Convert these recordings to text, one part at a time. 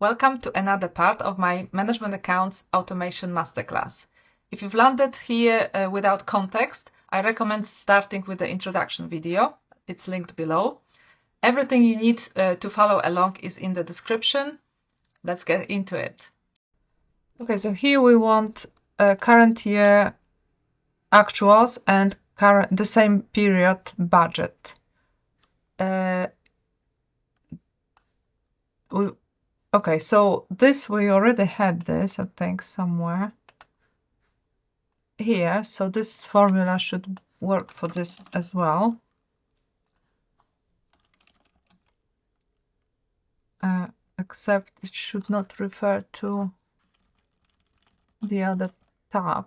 Welcome to another part of my Management Accounts Automation Masterclass. If you've landed here without context, I recommend starting with the introduction video. It's linked below. Everything you need to follow along is in the description. Let's get into it. Okay, so here we want current year actuals and the same period budget. Okay, so this we already had this, I think, somewhere here. So this formula should work for this as well. Except it should not refer to the other tab.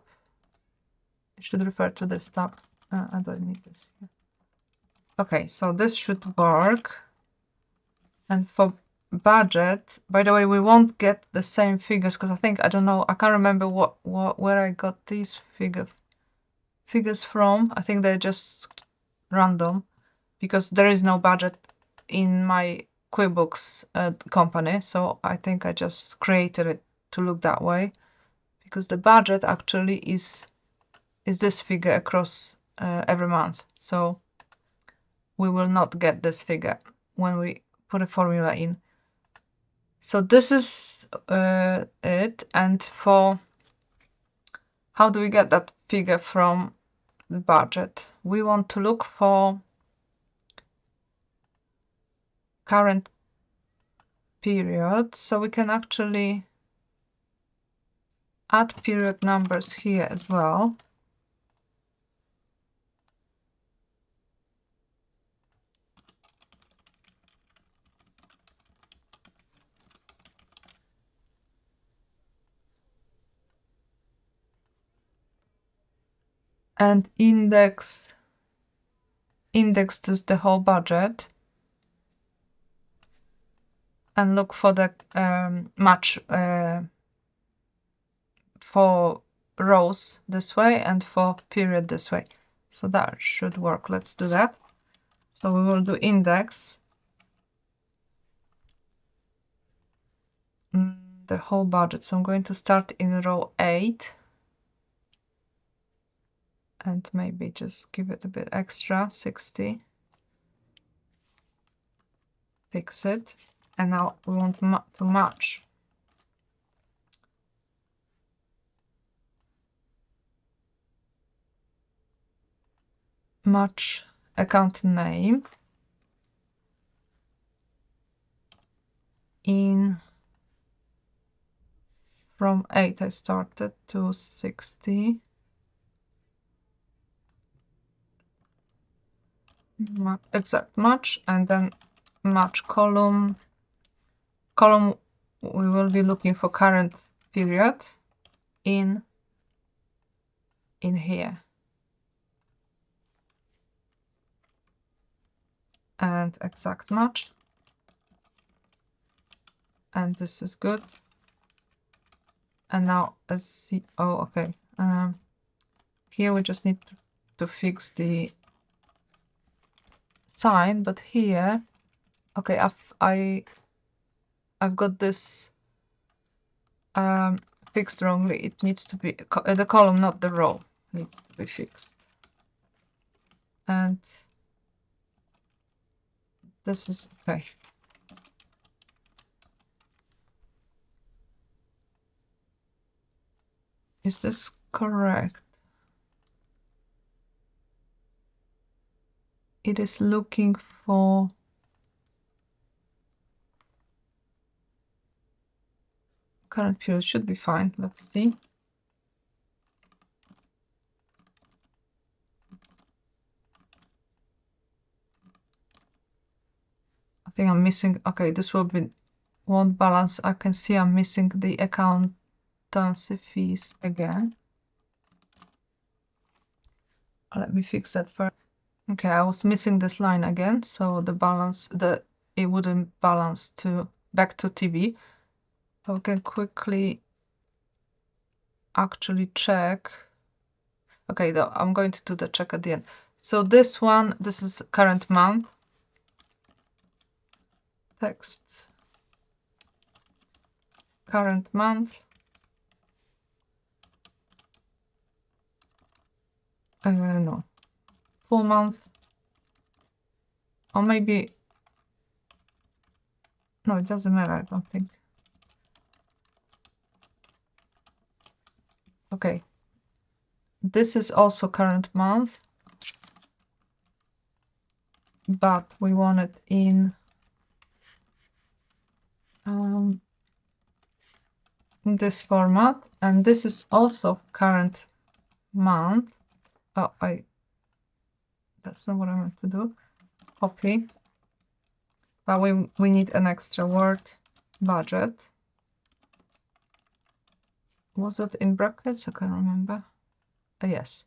It should refer to this tab. I don't need this here. Okay, so this should work. And for budget, by the way, we won't get the same figures because I don't know, I can't remember where I got these figures from. I think they're just random because there is no budget in my QuickBooks company, so I think I just created it to look that way, because the budget actually is this figure across every month, so we will not get this figure when we put a formula in. So this is it. And for how do we get that figure from the budget? We want to look for current period, so we can actually add period numbers here as well. And index is the whole budget, and look for the match for rows this way and for period this way. So that should work. Let's do that. So we will do index, the whole budget. So I'm going to start in row 8 and maybe just give it a bit extra, 60. Fix it. And now we want to match account name in from 8 I started to 60. Exact match, and then match column. We will be looking for current period in here. And exact match. And this is good. And now okay. Here we just need to fix the sign, but here, okay, I've got this fixed wrongly. It needs to be the column, not the row, needs to be fixed. And this is okay. Is this correct? It is looking for current period. Should be fine. Let's see. I think I'm missing. Okay, this won't balance. I can see I'm missing the accountancy fees again. Let me fix that first. Okay, I was missing this line again, so the balance, it wouldn't balance back to TV. So we can quickly actually check. Okay, though I'm going to do the check at the end. So this is current month. Text current month. No, full month. Or maybe, no, it doesn't matter, I don't think. Okay, this is also current month, but we want it in this format, and this is also current month. Oh, that's not what I meant to do. Copy. But we need an extra word, budget. Was it in brackets? I can't remember. Yes.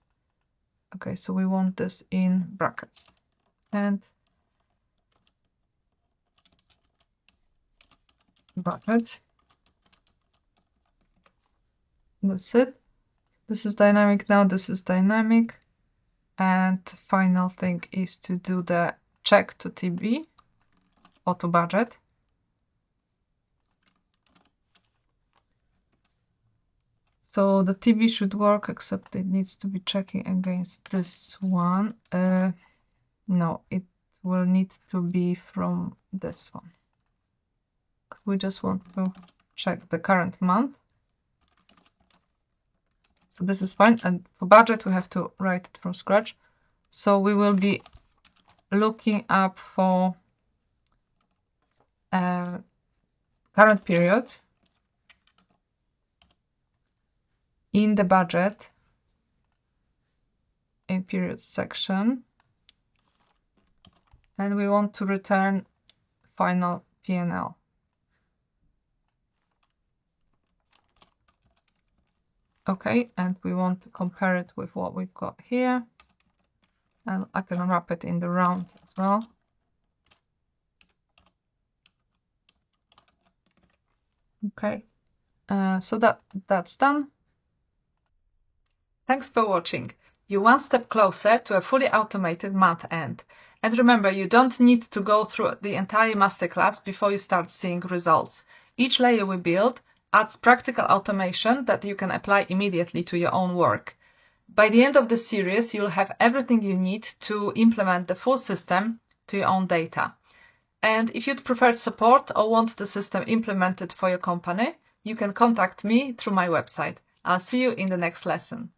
Okay, so we want this in brackets. And budget. That's it. This is dynamic now, this is dynamic. And the final thing is to do the check to TB or to budget. So the TB should work, except it needs to be checking against this one. No, it will need to be from this one. We just want to check the current month. So this is fine. And for budget, we have to write it from scratch. So we will be looking up for current period in the budget in periods section. And we want to return final P&L. Okay, and we want to compare it with what we've got here. And I can wrap it in the round as well. Okay, so that's done. Thanks for watching. You're one step closer to a fully automated month end. And remember, you don't need to go through the entire masterclass before you start seeing results. Each layer we build adds practical automation that you can apply immediately to your own work. By the end of the series, you'll have everything you need to implement the full system to your own data. And if you'd prefer support or want the system implemented for your company, you can contact me through my website. I'll see you in the next lesson.